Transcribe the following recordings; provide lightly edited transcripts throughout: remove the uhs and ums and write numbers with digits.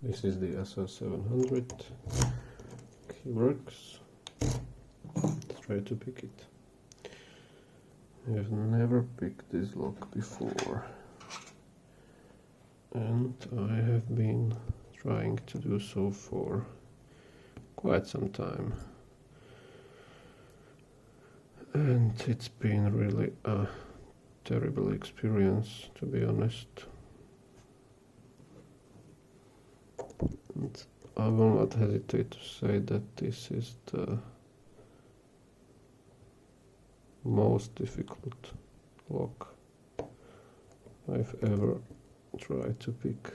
This is the ASSA 700. Key works. Let's try to pick it. I've never picked this lock before, and I have been trying to do so for quite some time, and it's been really a terrible experience, to be honest. And I will not hesitate to say that this is the most difficult lock I've ever tried to pick.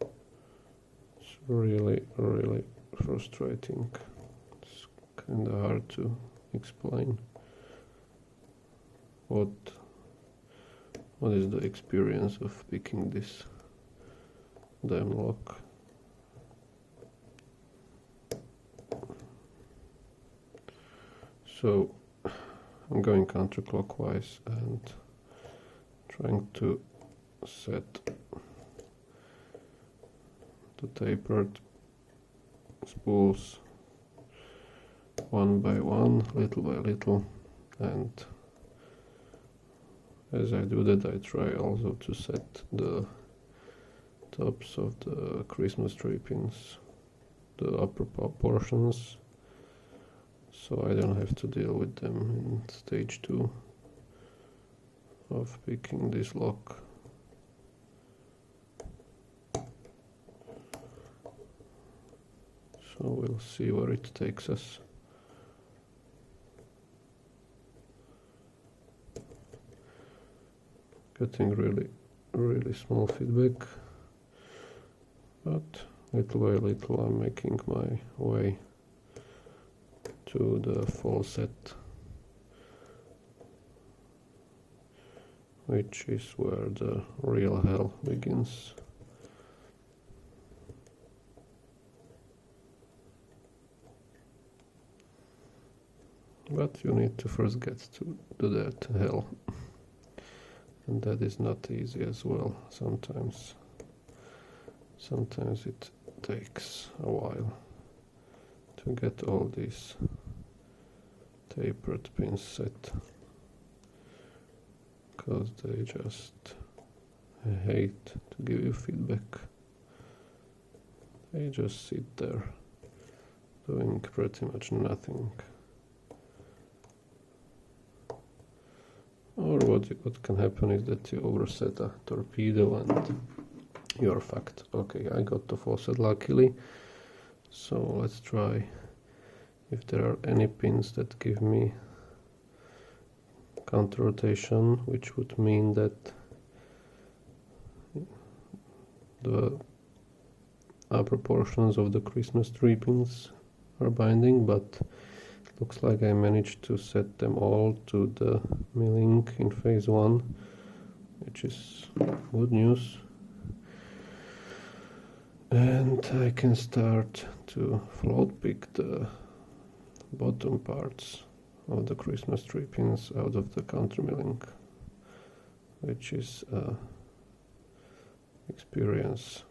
It's really, really frustrating. It's kind of hard to explain what is the experience of picking this damn lock. So I'm going counterclockwise and trying to set the tapered spools one by one, little by little, and as I do that I try also to set the tops of the Christmas tree pins, the upper portions, so I don't have to deal with them in stage 2 of picking this lock. So we'll see where it takes us. Getting really small feedback, but little by little I'm making my way to the full set, which is where the real hell begins. But you need to first get to that hell, and that is not easy as well. Sometimes it takes a while to get all these tapered pins set, because they just hate to give you feedback. They just sit there doing pretty much nothing. Or what can happen is that you overset a torpedo and you're fucked. Okay, I got the full set luckily, so let's try if there are any pins that give me counter rotation, which would mean that the upper portions of the Christmas tree pins are binding, but looks like I managed to set them all to the milling in phase 1, which is good news. And I can start to float pick the bottom parts of the Christmas tree pins out of the counter milling, which is an experience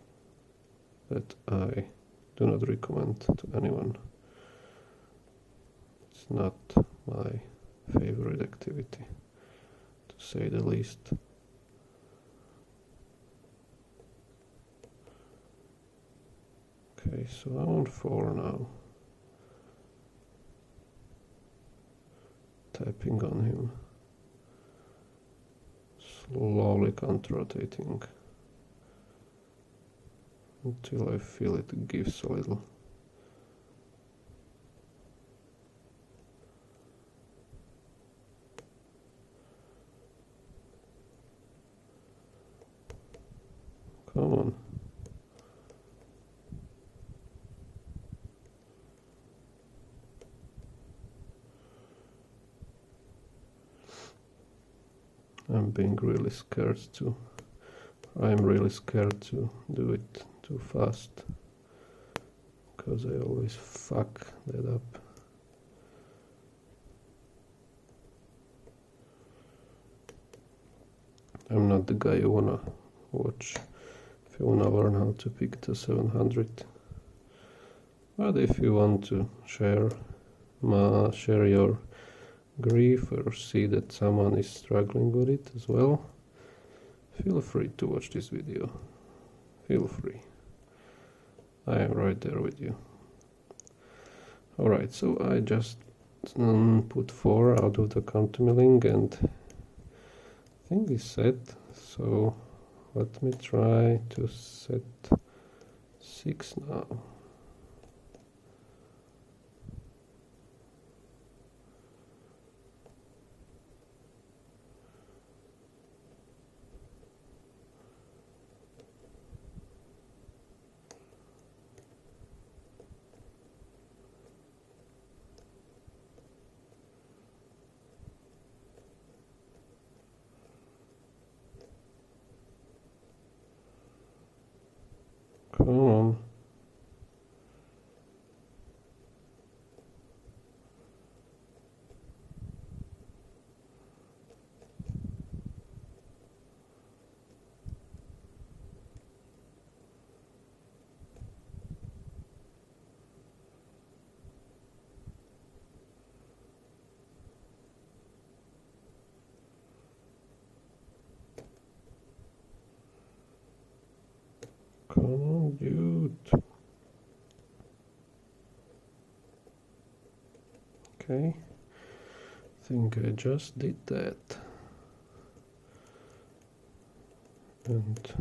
that I do not recommend to anyone. It's not my favorite activity, to say the least. Okay, so I'm on 4 now. Tapping on him, slowly counter-rotating until I feel it gives a little. Come on. I'm really scared to do it too fast, because I always fuck that up. I'm not the guy you wanna watch if you want to learn how to pick the 700. But if you want to share your grief or see that someone is struggling with it as well, feel free to watch this video. Feel free. I am right there with you. Alright, so I just put 4 out of the countermilling and I think it's set. So let me try to set 6 now. Come on. Come on, dude. Okay. I think I just did that. And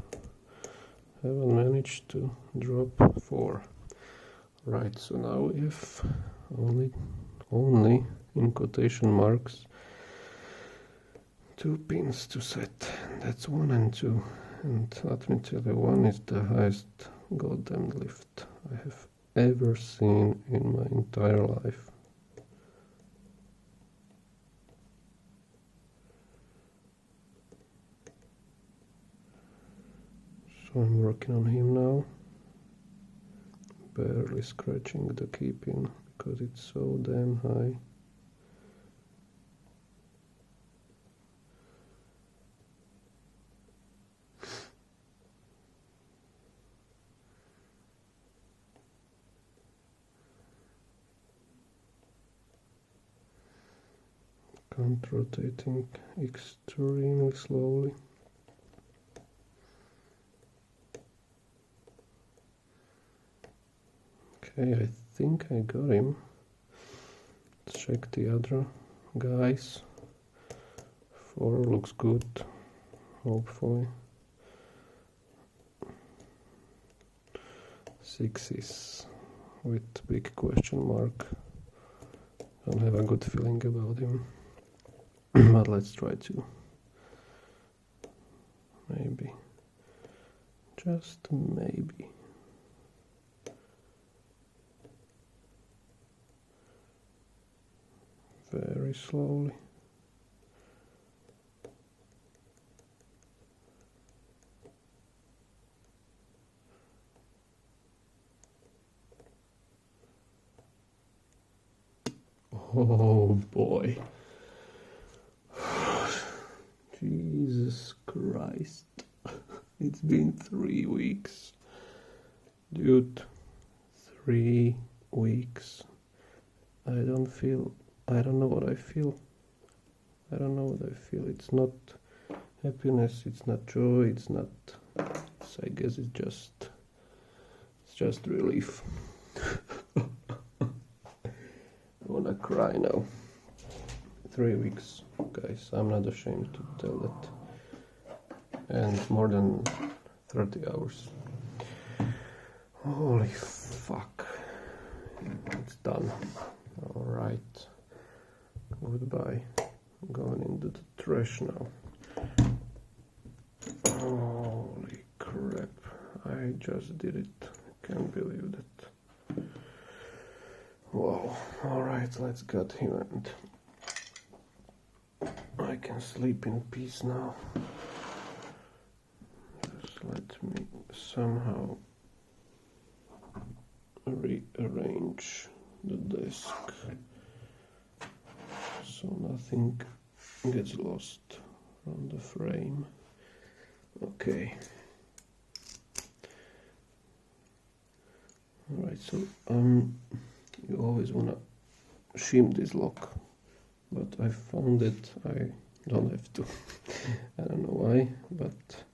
haven't managed to drop 4. Right, so now we have only in quotation marks 2 pins to set. That's 1 and 2. And let me tell you, 1 is the highest goddamn lift I have ever seen in my entire life. So I'm working on him now, barely scratching the key pin because it's so damn high. Rotating extremely slowly. Okay, I think I got him. Let's check the other guys. 4 looks good, hopefully. 6 is with big question mark. Don't have a good feeling about him. But let's try to maybe, just maybe. Very slowly. Oh boy. Jesus Christ. It's been 3 weeks. Dude, 3 weeks. I don't know what I feel. I don't know what I feel. It's not happiness, it's not joy, it's not, I guess it's just relief. I wanna cry now. 3 weeks, guys, I'm not ashamed to tell that. And more than 30 hours. Holy fuck. It's done. Alright. Goodbye. I'm going into the trash now. Holy crap. I just did it. Can't believe that. Wow. Alright, let's get him and I can sleep in peace now. Just let me somehow rearrange the desk so nothing gets lost from the frame. Okay, So you always wanna shim this lock, but I found that I don't have to. I don't know why, but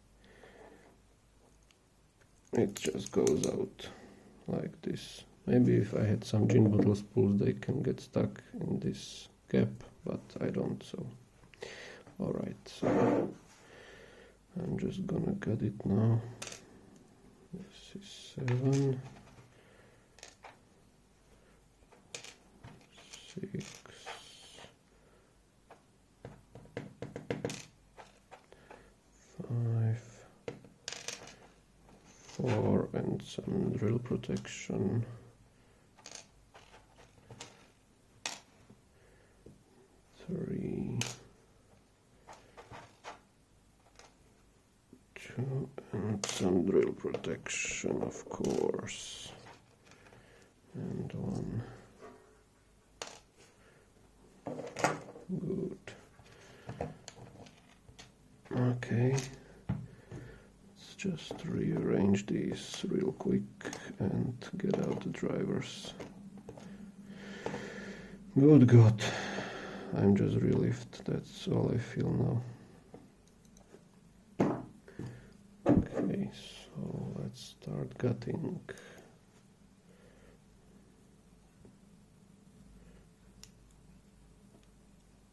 it just goes out like this. Maybe if I had some gin bottle spools they can get stuck in this gap, but I don't, so alright, so I'm just gonna cut it now. This is 7, 6, 5, 4, and some drill protection. 3, 2, and some drill protection, of course, and 1. Good. Okay, let's just rearrange these real quick and get out the drivers. Good God, I'm just relieved, that's all I feel now. Okay, so let's start cutting.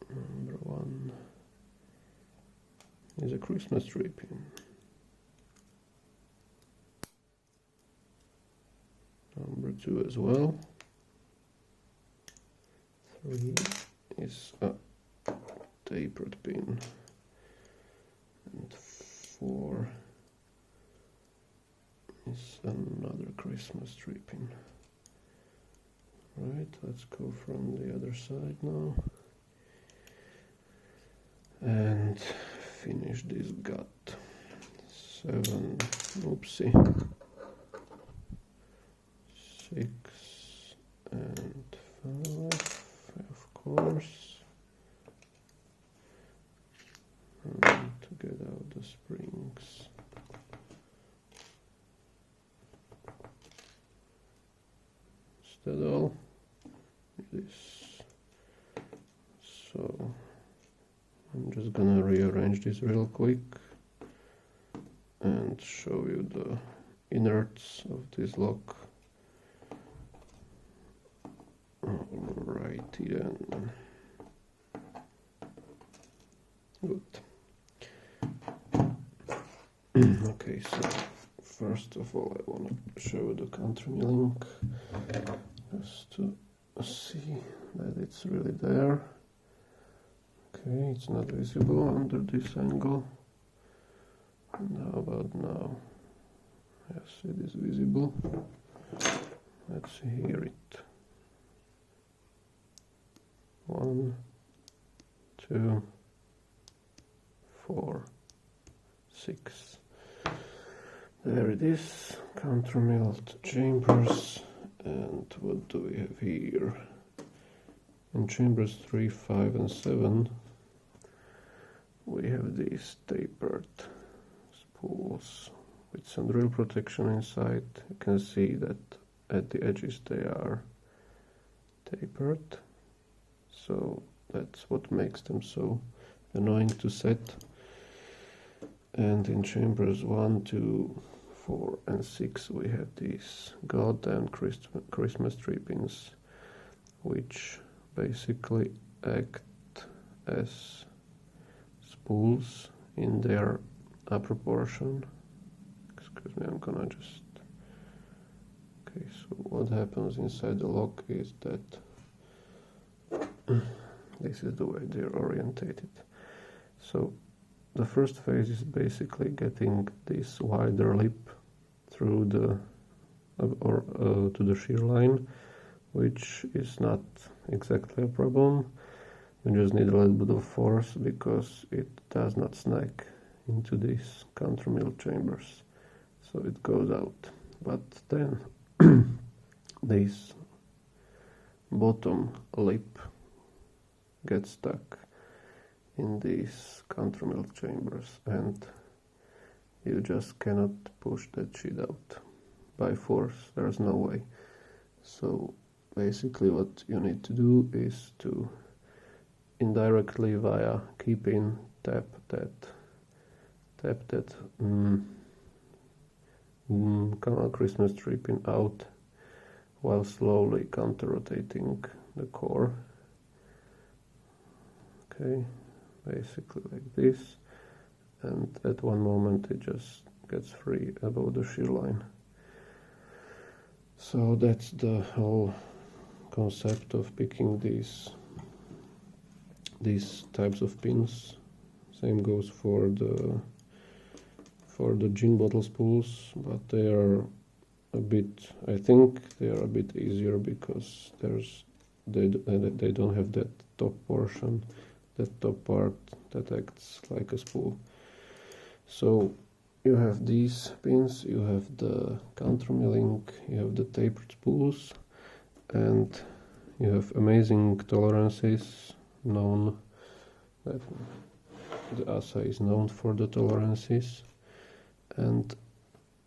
Number 1 is a Christmas tree pin. Number 2 as well. 3 is a tapered pin. And 4 is another Christmas tree pin. Right, let's go from the other side now. And finish this gut. 7, oopsie, 6 and 5, of course, and to get out the springs. Is that all? It is. So I'm just gonna rearrange this real quick and show you the innards of this lock. Alrighty then. Good. Okay, so first of all I want to show the country milling just to see that it's really there. Okay, it's not visible under this angle. And how about now? Yes, it is visible. Let's hear it. 1, 2, 4, 6. There it is. Counter-milled chambers. And what do we have here? In chambers 3, 5, and 7. We have these tapered spools with some drill protection inside. You can see that at the edges they are tapered, so that's what makes them so annoying to set. And in chambers 1, 2, 4, and 6 we have these goddamn Christmas tree pins, which basically act as spools in their upper portion. Excuse me, I'm gonna just... Okay, so what happens inside the lock is that this is the way they're orientated. So the first phase is basically getting this wider lip through the to the shear line, which is not exactly a problem. You just need a little bit of force because it does not snag into these counter-milled chambers, so it goes out. But then this bottom lip gets stuck in these counter-milled chambers, and you just cannot push that shit out by force. There's no way. So basically what you need to do is to indirectly via key pin tap that canal Christmas tree pin out while slowly counter-rotating the core. Okay, basically like this, and at one moment it just gets free above the shear line. So that's the whole concept of picking these types of pins. Same goes for the gin bottle spools, but they are a bit, I think they are a bit easier because they don't have that top portion, that top part that acts like a spool. So you have these pins, you have the counter milling, you have the tapered spools, and you have amazing tolerances known that the ASSA is known for the tolerances. And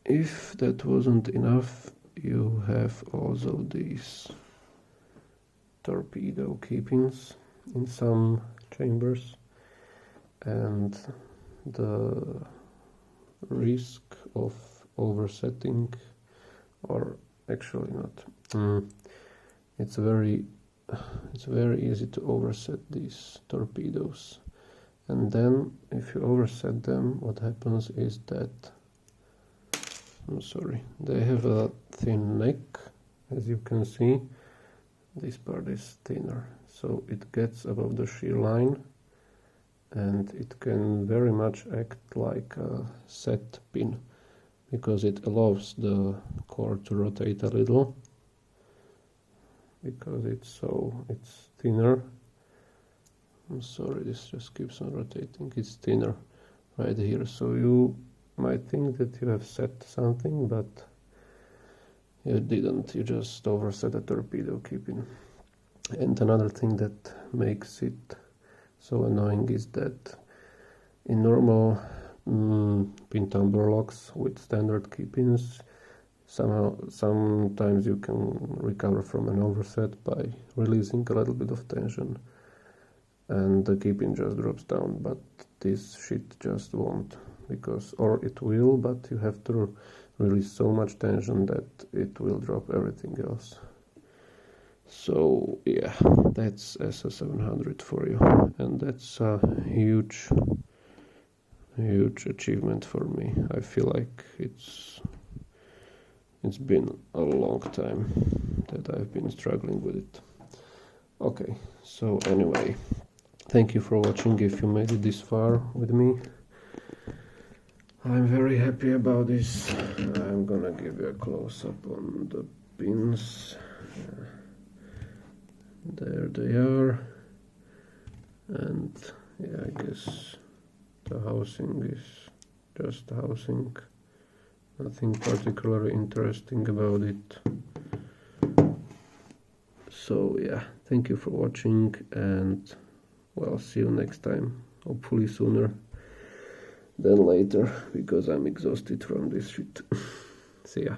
if that wasn't enough, you have also these torpedo key pins in some chambers, and the risk of oversetting, or actually not, it's very easy to overset these torpedoes, and then if you overset them, what happens is that they have a thin neck. As you can see, this part is thinner, so it gets above the shear line, and it can very much act like a set pin because it allows the core to rotate a little because it's thinner. I'm sorry, this just keeps on rotating. It's thinner right here, so you might think that you have set something, but you didn't. You just overset a torpedo key pin. And another thing that makes it so annoying is that in normal pin tumbler locks with standard key pins, sometimes you can recover from an overset by releasing a little bit of tension and the key pin just drops down, but this shit just won't, because, or it will, but you have to release so much tension that it will drop everything else. So yeah, that's ASSA 700 for you, and that's a huge achievement for me. I feel like it's been a long time that I've been struggling with it. Okay, so anyway, thank you for watching. If you made it this far with me, I'm very happy about this. I'm gonna give you a close-up on the pins. There they are, and yeah, I guess the housing is just housing, nothing particularly interesting about it. So yeah, thank you for watching, and well, see you next time, hopefully sooner than later, because I'm exhausted from this shit. See ya.